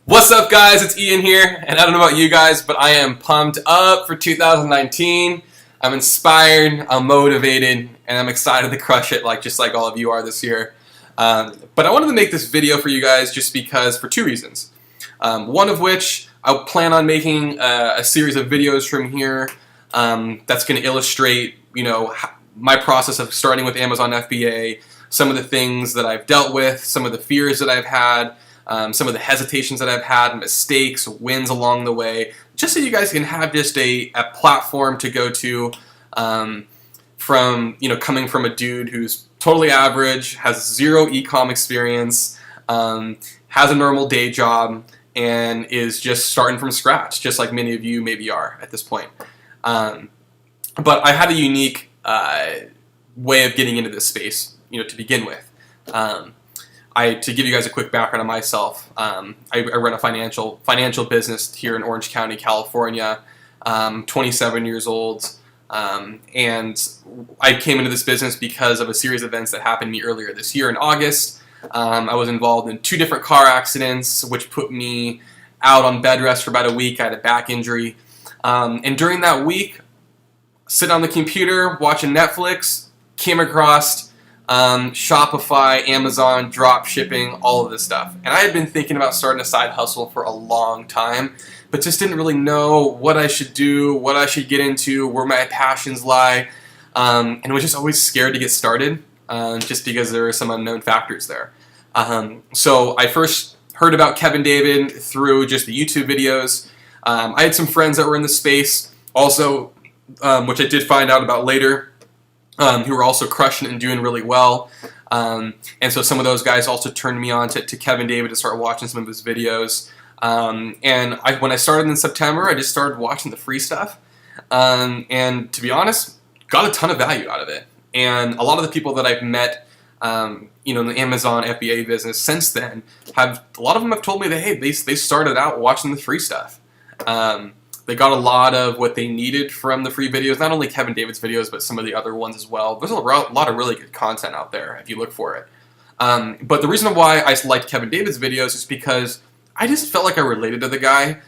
What's up, guys? It's Ian here, and I don't know about you guys, but I am pumped up for 2019. I'm inspired, I'm motivated, and I'm excited to crush it just like all of you are this year. But I wanted to make this video for you guys just because, for two reasons. One of which, I plan on making a series of videos from here that's going to illustrate, my process of starting with Amazon FBA, some of the things that I've dealt with, some of the fears that I've had, some of the hesitations that I've had, mistakes, wins along the way, just so you guys can have just a platform to go to from, coming from a dude who's totally average, has zero e-com experience, has a normal day job, and is just starting from scratch, just like many of you maybe are at this point. But I had a unique way of getting into this space, to begin with. To give you guys a quick background on myself, I run a financial business here in Orange County, California. 27 years old, and I came into this business because of a series of events that happened to me earlier this year in August. I was involved in 2 different car accidents, which put me out on bed rest for about a week. I had a back injury, and during that week, sitting on the computer watching Netflix, came across Shopify, Amazon, drop shipping, all of this stuff. And I had been thinking about starting a side hustle for a long time, but just didn't really know what I should do, what I should get into, where my passions lie, and was just always scared to get started, just because there were some unknown factors there. So I first heard about Kevin David through just the YouTube videos. I had some friends that were in the space also, which I did find out about later, who were also crushing it and doing really well. And so some of those guys also turned me on to Kevin David to start watching some of his videos. And when I started in September, I just started watching the free stuff. And to be honest, got a ton of value out of it. And a lot of the people that I've met, in the Amazon FBA business since then, a lot of them have told me that, hey, they started out watching the free stuff. They got a lot of what they needed from the free videos, not only Kevin David's videos, but some of the other ones as well. There's a lot of really good content out there if you look for it. But the reason why I liked Kevin David's videos is because I just felt like I related to the guy.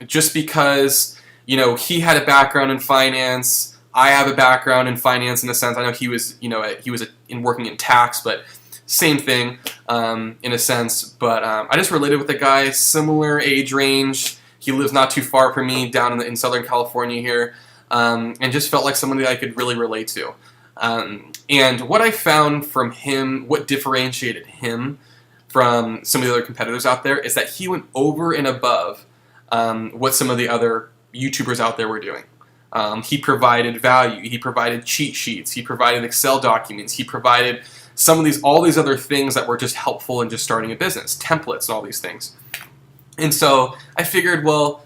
Just because, he had a background in finance. I have a background in finance in a sense. I know he was working in tax, but same thing in a sense. But I just related with the guy, similar age range. He lives not too far from me down in Southern California here, and just felt like somebody I could really relate to. And what I found from him, what differentiated him from some of the other competitors out there, is that he went over and above what some of the other YouTubers out there were doing. He provided value. He provided cheat sheets. He provided Excel documents. He provided all these other things that were just helpful in just starting a business, templates and all these things. And so I figured, well,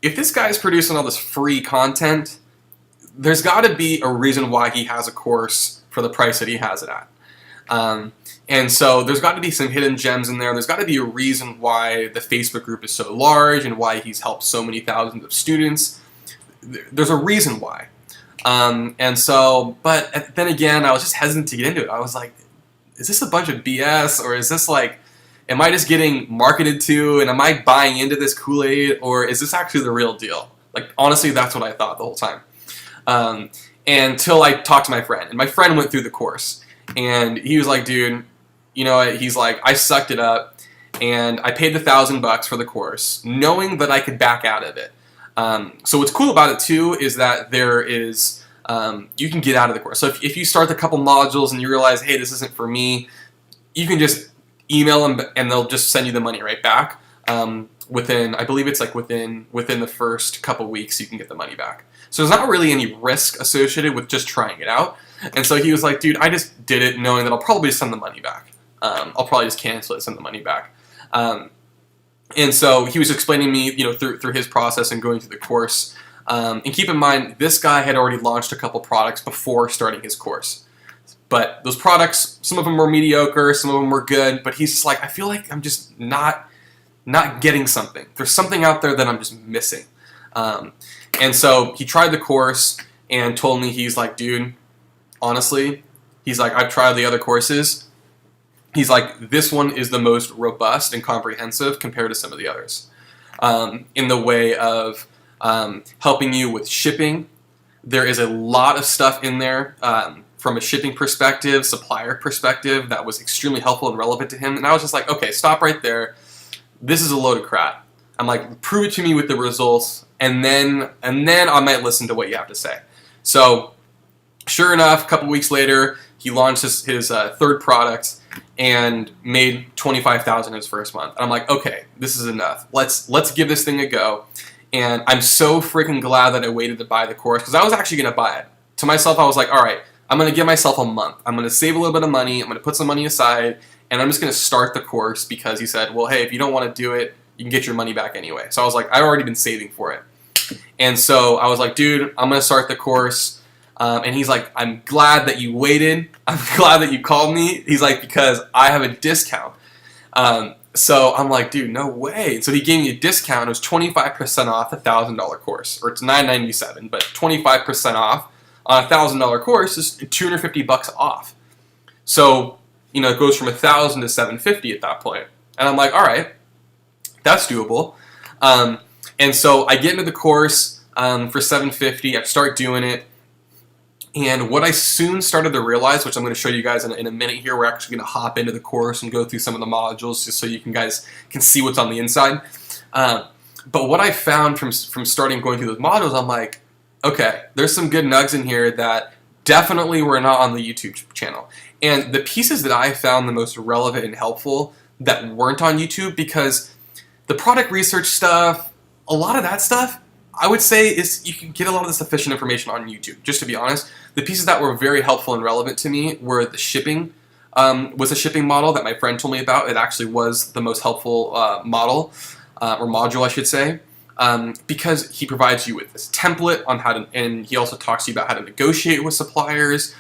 if this guy's producing all this free content, there's got to be a reason why he has a course for the price that he has it at. And so there's got to be some hidden gems in there. There's got to be a reason why the Facebook group is so large and why he's helped so many thousands of students. There's a reason why. And so, but then again, I was just hesitant to get into it. I was like, is this a bunch of BS, or is this am I just getting marketed to, and am I buying into this Kool-Aid, or is this actually the real deal? Honestly, that's what I thought the whole time. Until I talked to my friend, and my friend went through the course, and he was like, dude, he's like, I sucked it up, and I paid the $1,000 for the course, knowing that I could back out of it. So what's cool about it too is that there is, you can get out of the course. So if you start a couple modules and you realize, hey, this isn't for me, you can just email them and they'll just send you the money right back. Within, I believe it's within the first couple weeks, you can get the money back. So there's not really any risk associated with just trying it out. And so he was like, dude, I just did it knowing that I'll probably just send the money back. I'll probably just cancel it, send the money back. And so he was explaining me, through his process and going through the course. And keep in mind, this guy had already launched a couple products before starting his course. But those products, some of them were mediocre, some of them were good, but he's just like, I feel like I'm just not getting something. There's something out there that I'm just missing. And so he tried the course and told me, he's like, dude, honestly, he's like, I've tried the other courses. he's like, this one is the most robust and comprehensive compared to some of the others. In the way of helping you with shipping. There is a lot of stuff in there from a shipping perspective, supplier perspective, that was extremely helpful and relevant to him. And I was just like, okay, stop right there. This is a load of crap. I'm like, prove it to me with the results, and then I might listen to what you have to say. So sure enough, a couple weeks later, he launched his third product and made $25,000 his first month. And I'm like, okay, this is enough. Let's give this thing a go. And I'm so freaking glad that I waited to buy the course, because I was actually going to buy it. To myself, I was like, all right, I'm going to give myself a month. I'm going to save a little bit of money. I'm going to put some money aside, and I'm just going to start the course, because he said, well, hey, if you don't want to do it, you can get your money back anyway. So I was like, I've already been saving for it. And so I was like, dude, I'm going to start the course. And he's like, I'm glad that you waited. I'm glad that you called me. He's like, because I have a discount. So I'm like, dude, no way. So he gave me a discount. It was 25% off a $1,000 course, or it's $997, but 25% off on a $1,000 course is $250 off. So, you know, it goes from $1,000 to $750 at that point. And I'm like, all right, that's doable. And so I get into the course for $750. I start doing it. And what I soon started to realize, which I'm going to show you guys in a minute here, we're actually going to hop into the course and go through some of the modules just so you guys can see what's on the inside. But what I found from starting going through those modules, I'm like, okay, there's some good nugs in here that definitely were not on the YouTube channel. And the pieces that I found the most relevant and helpful that weren't on YouTube, because the product research stuff, a lot of that stuff, I would say is you can get a lot of the sufficient information on YouTube, just to be honest. The pieces that were very helpful and relevant to me were the shipping, was a shipping model that my friend told me about. It actually was the most helpful model, or module I should say, because he provides you with this template on how to, and he also talks to you about how to negotiate with suppliers.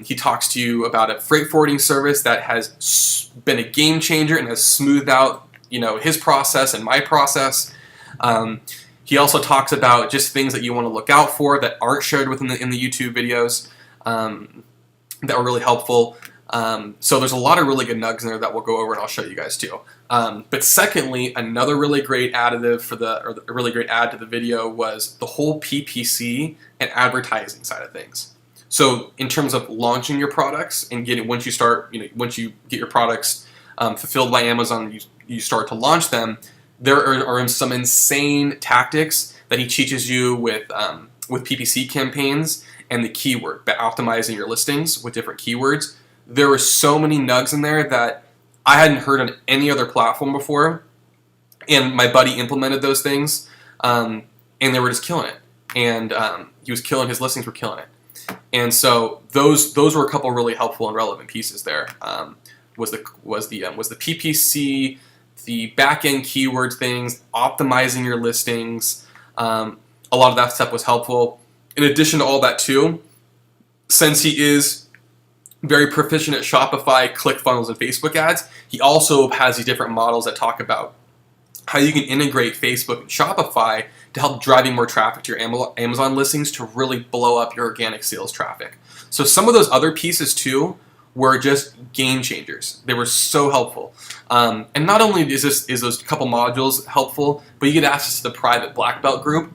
He talks to you about a freight forwarding service that has been a game changer and has smoothed out, you know, his process and my process. He also talks about just things that you want to look out for that aren't shared within in the YouTube videos that were really helpful. So there's a lot of really good nugs in there that we'll go over and I'll show you guys too. But secondly, another really great additive a really great add to the video was the whole PPC and advertising side of things. So in terms of launching your products and once you get your products fulfilled by Amazon, you start to launch them. There are some insane tactics that he teaches you with PPC campaigns and the keyword, optimizing your listings with different keywords. There were so many nugs in there that I hadn't heard on any other platform before, and my buddy implemented those things, and they were just killing it. And he was killing, his listings were killing it. And so those were a couple really helpful and relevant pieces there. Was the PPC, the back-end keywords things, optimizing your listings. A lot of that stuff was helpful. In addition to all that too, since he is very proficient at Shopify, ClickFunnels, and Facebook ads, he also has these different models that talk about how you can integrate Facebook and Shopify to help driving more traffic to your Amazon listings to really blow up your organic sales traffic. So some of those other pieces too were just game changers. They were so helpful. And not only is those couple modules helpful, but you get access to the private black belt group.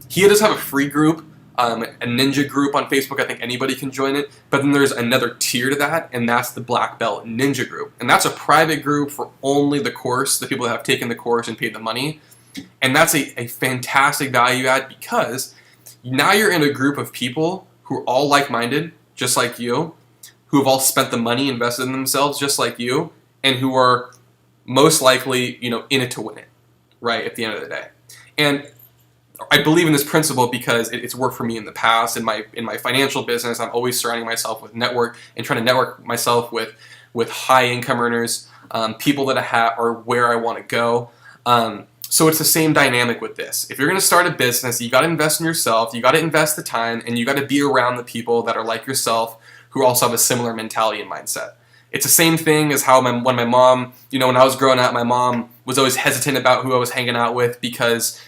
He does have a free group, a ninja group on Facebook. I think anybody can join it. But then there's another tier to that, and that's the black belt ninja group. And that's a private group for only the course, the people that have taken the course and paid the money. And that's a fantastic value add, because now you're in a group of people who are all like-minded, just like you, who have all spent the money, invested in themselves just like you, and who are most likely, you know, in it to win it, right, at the end of the day. And I believe in this principle because it's worked for me in the past. In my financial business, I'm always surrounding myself with network and trying to network myself with high income earners, people that are where I want to go. So it's the same dynamic with this. If you're going to start a business, you got to invest in yourself, you got to invest the time, and you got to be around the people that are like yourself, who also have a similar mentality and mindset. It's the same thing as how when my mom, you know, when I was growing up, my mom was always hesitant about who I was hanging out with, because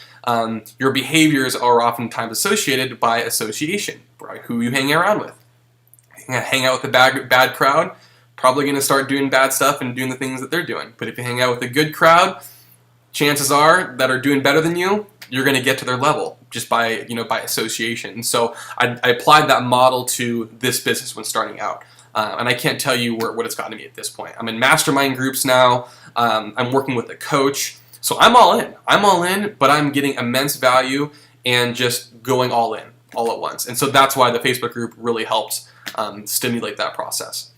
your behaviors are oftentimes associated by association, right? Who you hang around with. Hang out with the bad crowd, probably going to start doing bad stuff and doing the things that they're doing. But if you hang out with a good crowd, chances are that are doing better than you, you're going to get to their level just by, by association. So I applied that model to this business when starting out. And I can't tell you what it's gotten me at this point. I'm in mastermind groups now. I'm working with a coach. So I'm all in. I'm all in, but I'm getting immense value and just going all in all at once. And so that's why the Facebook group really helped stimulate that process.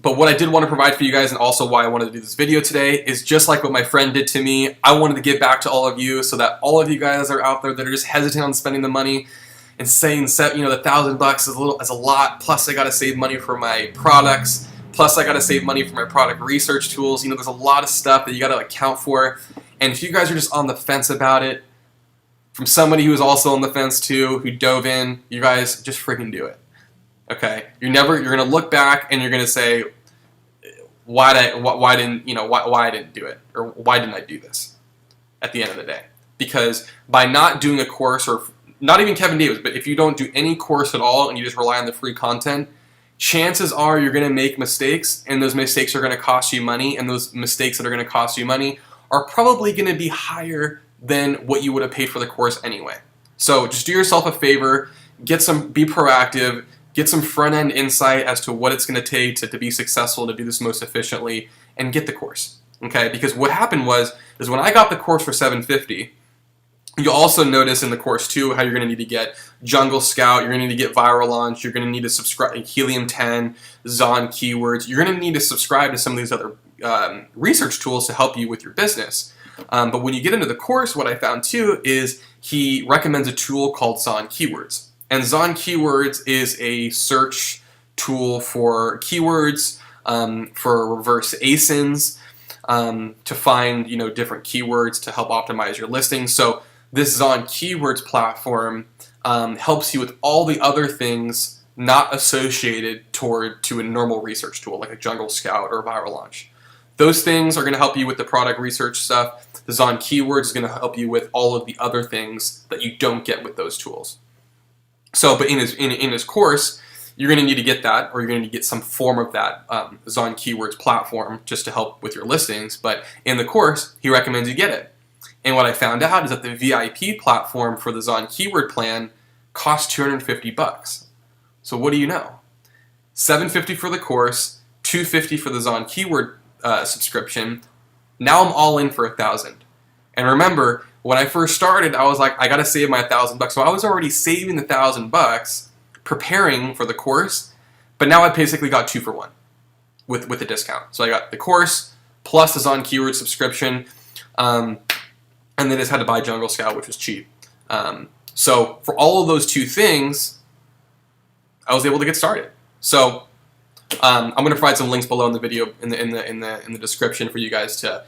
But what I did want to provide for you guys, and also why I wanted to do this video today, is just like what my friend did to me. I wanted to give back to all of you, so that all of you guys are out there that are just hesitant on spending the money and saying, the $1,000 is a lot. Plus, I got to save money for my products. Plus, I got to save money for my product research tools. There's a lot of stuff that you got to account for. And if you guys are just on the fence about it, from somebody who is also on the fence too, who dove in, you guys just freaking do it. Okay, you're gonna look back and you're gonna say, why didn't I didn't do it, or why didn't I do this? At the end of the day, because by not doing a course, or not even Kevin Davis, but if you don't do any course at all and you just rely on the free content, chances are you're gonna make mistakes, and those mistakes are gonna cost you money, and those mistakes that are gonna cost you money are probably gonna be higher than what you would have paid for the course anyway. So just do yourself a favor, be proactive. Get some front-end insight as to what it's going to take to be successful, to do this most efficiently, and get the course. Okay? Because what happened is when I got the course for $750, you'll also notice in the course too how you're going to need to get Jungle Scout, you're going to need to get Viral Launch, you're going to need to subscribe Helium 10, Zon Keywords. You're going to need to subscribe to some of these other research tools to help you with your business. But when you get into the course, what I found too is he recommends a tool called Zon Keywords. And Zon Keywords is a search tool for keywords, for reverse ASINs, to find different keywords to help optimize your listings. So this Zon Keywords platform helps you with all the other things not associated to a normal research tool like a Jungle Scout or a Viral Launch. Those things are going to help you with the product research stuff. The Zon Keywords is going to help you with all of the other things that you don't get with those tools. So, but in his course, you're going to need to get that, or you're going to get some form of that Zon Keywords platform just to help with your listings. But in the course, he recommends you get it. And what I found out is that the VIP platform for the Zon Keyword plan costs $250. So what do you know? $750 for the course, $250 for the Zon Keyword subscription. Now I'm all in for $1,000. And remember, when I first started, I was like, I got to save my $1,000. So I was already saving the $1,000, preparing for the course, but now I basically got 2 for 1 with the discount. So I got the course plus the Zon Keyword subscription, and then just had to buy Jungle Scout, which was cheap. So for all of those 2 things, I was able to get started. So I'm going to provide some links below in the video, in the description, for you guys to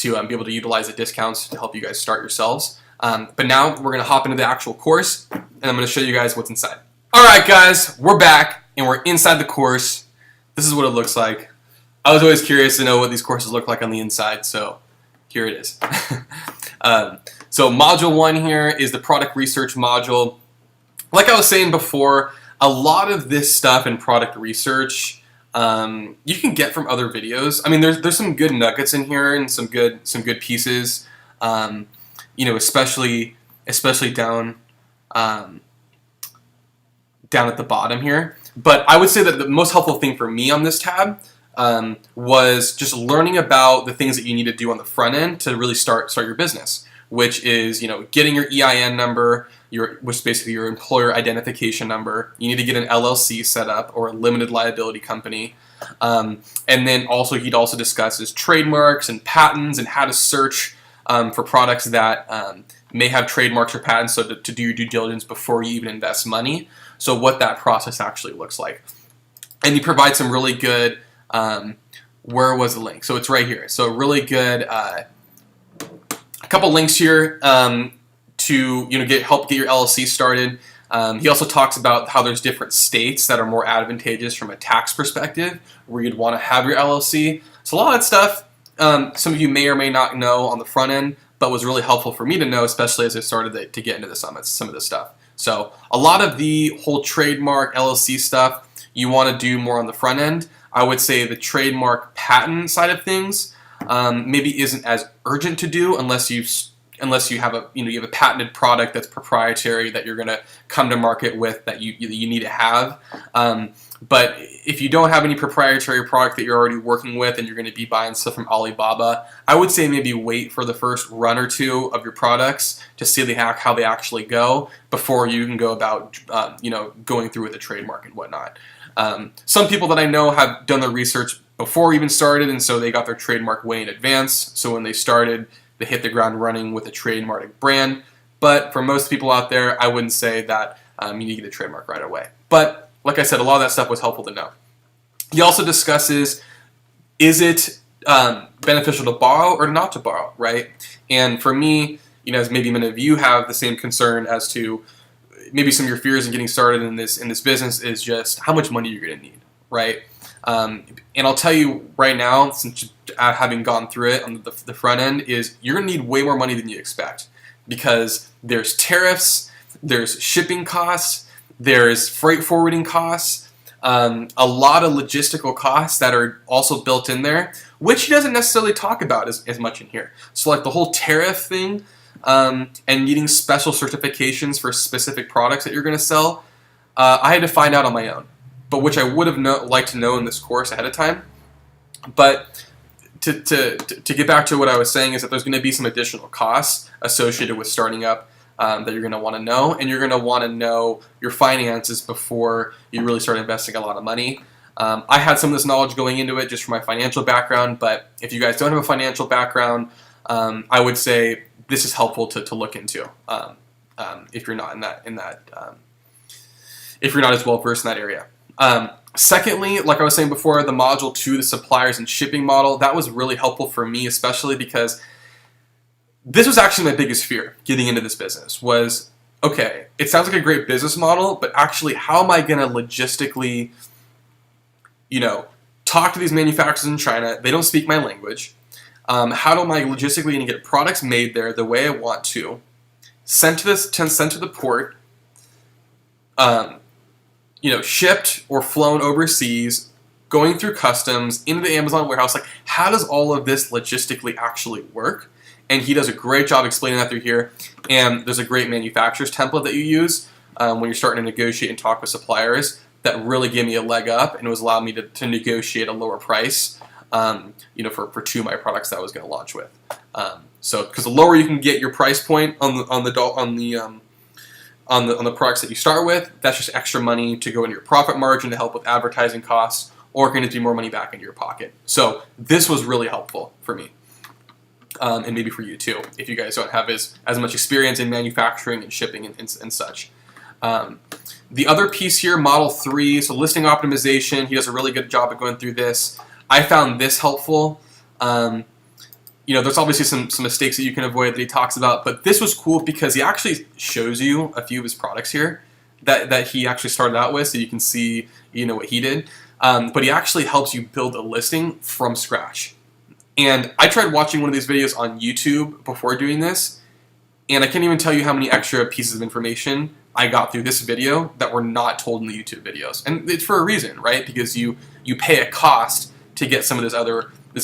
be able to utilize the discounts to help you guys start yourselves. But now we're going to hop into the actual course, and I'm going to show you guys what's inside. All right, guys, we're back, and we're inside the course. This is what it looks like. I was always curious to know what these courses look like on the inside, so here it is. So module 1 here is the product research module. Like I was saying before, a lot of this stuff in product research you can get from other videos. I mean, there's some good nuggets in here and some good pieces. Especially down at the bottom here. But I would say that the most helpful thing for me on this tab was just learning about the things that you need to do on the front end to really start your business, which is getting your EIN number, which is basically your employer identification number. You need to get an LLC set up, or a limited liability company. And then also he'd also discusses trademarks and patents and how to search for products that may have trademarks or patents, so to do your due diligence before you even invest money. So what that process actually looks like. And you provide some really good, where was the link? So it's right here. So really good, a couple links here to help get your LLC started. He also talks about how there's different states that are more advantageous from a tax perspective where you'd want to have your LLC. So a lot of that stuff some of you may or may not know on the front end, but was really helpful for me to know, especially as I started to get into some of this stuff. So a lot of the whole trademark LLC stuff, you want to do more on the front end, I would say the trademark patent side of things maybe isn't as urgent to do unless you have a patented product that's proprietary that you're going to come to market with that you need to have. But if you don't have any proprietary product that you're already working with and you're going to be buying stuff from Alibaba, I would say maybe wait for the first run or two of your products to see how they actually go before you can go about going through with a trademark and whatnot. Some people that I know have done the research before even started, and so they got their trademark way in advance. So when they started, they hit the ground running with a trademark brand. But for most people out there, I wouldn't say that you need to get a trademark right away. But like I said, a lot of that stuff was helpful to know. He also discusses, is it beneficial to borrow or not to borrow, right? And for me, as maybe many of you have the same concern as to maybe some of your fears in getting started in this business is just how much money you're going to need, right? And I'll tell you right now, since having gone through it on the front end, is you're going to need way more money than you expect because there's tariffs, there's shipping costs, there's freight forwarding costs, a lot of logistical costs that are also built in there, which he doesn't necessarily talk about as much in here. So like the whole tariff thing and needing special certifications for specific products that you're going to sell, I had to find out on my own, but which I would have liked to know in this course ahead of time. But to get back to what I was saying is that there's going to be some additional costs associated with starting up that you're going to want to know, and you're going to want to know your finances before you really start investing a lot of money. I had some of this knowledge going into it just from my financial background, but if you guys don't have a financial background, I would say this is helpful to look into if you're not if you're not as well versed in that area. Secondly, like I was saying before, the module 2, the suppliers and shipping model, that was really helpful for me, especially because this was actually my biggest fear getting into this business was, okay, it sounds like a great business model, but actually how am I going to logistically, talk to these manufacturers in China? They don't speak my language. How am I logistically going to get products made there the way I want to, sent to the port, shipped or flown overseas, going through customs, into the Amazon warehouse? Like, how does all of this logistically actually work? And he does a great job explaining that through here. And there's a great manufacturer's template that you use when you're starting to negotiate and talk with suppliers that really gave me a leg up and was allowing me to negotiate a lower price, for 2 of my products that I was going to launch with. So, because the lower you can get your price point on the products that you start with, that's just extra money to go into your profit margin to help with advertising costs, or it can just be more money back into your pocket. So this was really helpful for me. And maybe for you too, if you guys don't have as much experience in manufacturing and shipping and such. The other piece here, Model 3, so listing optimization, he does a really good job of going through this. I found this helpful. There's obviously some mistakes that you can avoid that he talks about, but this was cool because he actually shows you a few of his products here that he actually started out with, so you can see what he did. But he actually helps you build a listing from scratch. And I tried watching one of these videos on YouTube before doing this, and I can't even tell you how many extra pieces of information I got through this video that were not told in the YouTube videos. And it's for a reason, right? Because you pay a cost to get some of this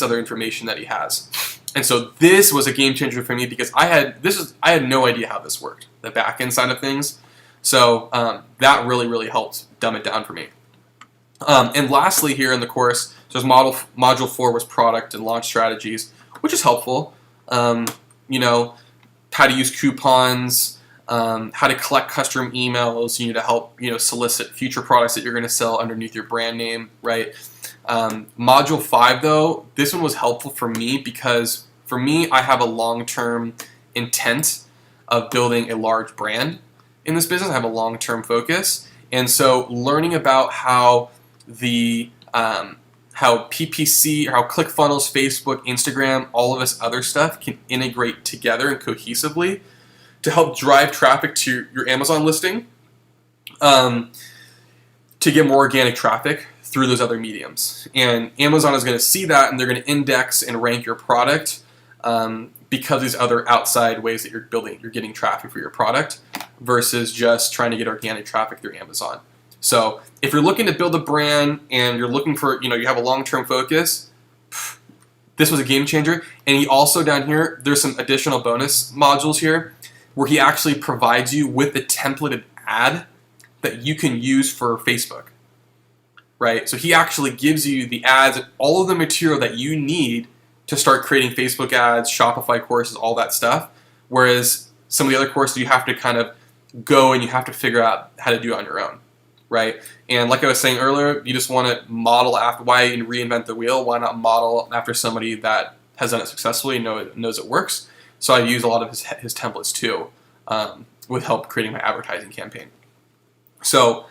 other information that he has. And so this was a game changer for me because I had no idea how this worked, the back end side of things. So that really, really helped dumb it down for me. And lastly here in the course, so Module 4 was product and launch strategies, which is helpful. How to use coupons, how to collect customer emails, to help, solicit future products that you're going to sell underneath your brand name, right? Module 5, though, this one was helpful for me because for me, I have a long-term intent of building a large brand in this business. I have a long-term focus. And so learning about how how PPC, or how ClickFunnels, Facebook, Instagram, all of this other stuff can integrate together and cohesively to help drive traffic to your Amazon listing, to get more organic traffic through those other mediums. And Amazon is going to see that, and they're going to index and rank your product because these other outside ways that you're getting traffic for your product versus just trying to get organic traffic through Amazon. So if you're looking to build a brand and you're looking for, you have a long-term focus, this was a game changer. And he also down here, there's some additional bonus modules here where he actually provides you with the templated ad that you can use for Facebook, right? So he actually gives you the ads and all of the material that you need to start creating Facebook ads, Shopify courses, all that stuff. Whereas some of the other courses, you have to kind of go and you have to figure out how to do it on your own, right? And like I was saying earlier, you just want to model after, why you reinvent the wheel? Why not model after somebody that has done it successfully and knows it works? So I use a lot of his templates too, with help creating my advertising campaign. So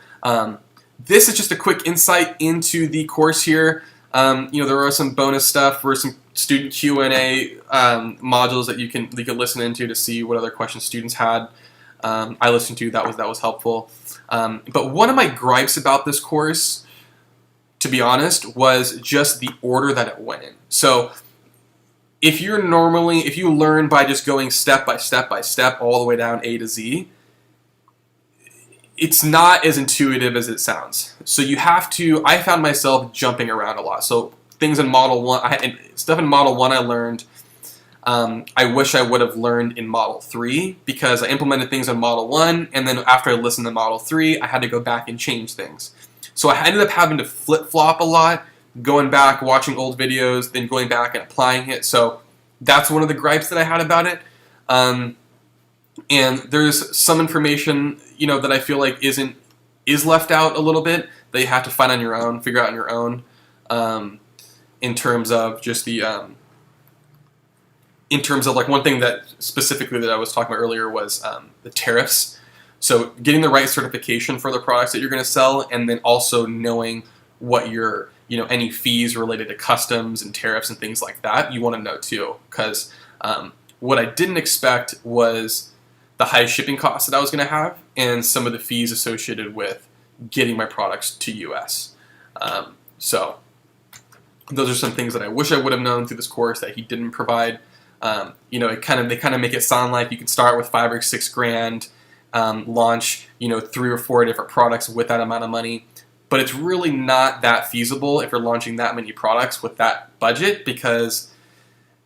this is just a quick insight into the course here. There are some bonus stuff for some student Q&A modules that you can listen into to see what other questions students had. I listened to, that was helpful. But one of my gripes about this course, to be honest, was just the order that it went in. So if you learn by just going step by step by step all the way down A to Z, it's not as intuitive as it sounds. So I found myself jumping around a lot. So things in Model 1, stuff in Model 1 I learned, I wish I would have learned in Model 3 because I implemented things in Model 1, and then after I listened to Model 3, I had to go back and change things. So I ended up having to flip-flop a lot, going back, watching old videos, then going back and applying it. So that's one of the gripes that I had about it. And there's some information, that I feel like is left out a little bit that you have to find on your own, figure out on your own, in terms of just the, like one thing that specifically that I was talking about earlier was the tariffs. So getting the right certification for the products that you're going to sell, and then also knowing what your, any fees related to customs and tariffs and things like that, you want to know too. Because what I didn't expect was the high shipping costs that I was going to have and some of the fees associated with getting my products to US. So those are some things that I wish I would have known through this course that he didn't provide. They kind of make it sound like you can start with $5 or $6 grand, launch 3 or 4 different products with that amount of money, but it's really not that feasible if you're launching that many products with that budget, because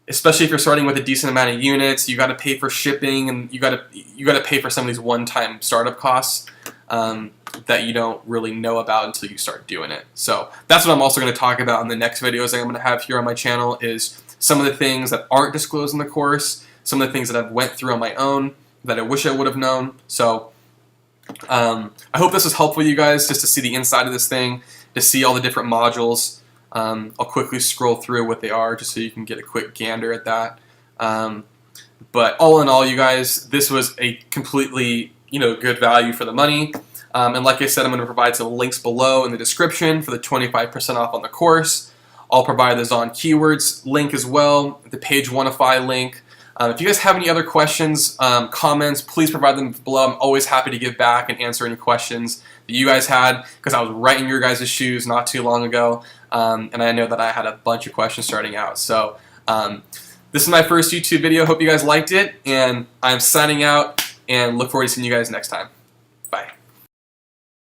especially if you're starting with a decent amount of units, you got to pay for shipping, and you got to pay for some of these one-time startup costs that you don't really know about until you start doing it. So that's what I'm also going to talk about in the next videos that I'm going to have here on my channel, is some of the things that aren't disclosed in the course, some of the things that I've went through on my own that I wish I would have known. So I hope this was helpful to you guys, just to see the inside of this thing, to see all the different modules. I'll quickly scroll through what they are just so you can get a quick gander at that. But all in all, you guys, this was a completely good value for the money. And like I said, I'm going to provide some links below in the description for the 25% off on the course. I'll provide the Zon Keywords link as well, the Page Oneify link. If you guys have any other questions, comments, please provide them below. I'm always happy to give back and answer any questions that you guys had, because I was right in your guys' shoes not too long ago, and I know that I had a bunch of questions starting out. So this is my first YouTube video. Hope you guys liked it, and I'm signing out, and look forward to seeing you guys next time. Bye.